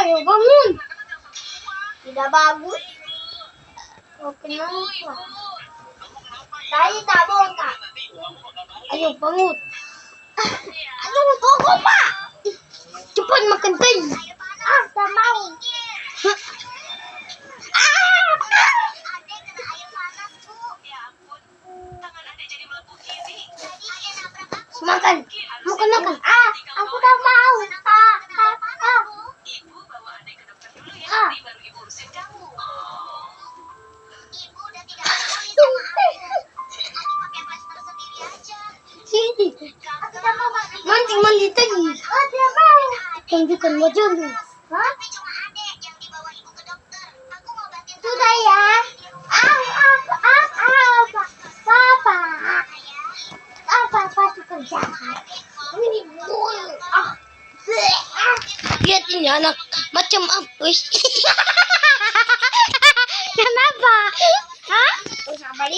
Ayo bangun. Tidak bagus. Oh, kenapa? Saya tak bongkar. Ayo bangun. Aduh, koko pak. Cepat makan teh. Tak mau. Makan. Makan. Aku tak mau. Sini. Mandi tadi. Tidak mau. Tunjukkan wajahmu. Hah? Sudah ya. Apa kerjaan? Ini lihat ini anak macam apa? Kenapa? Hah? Sabar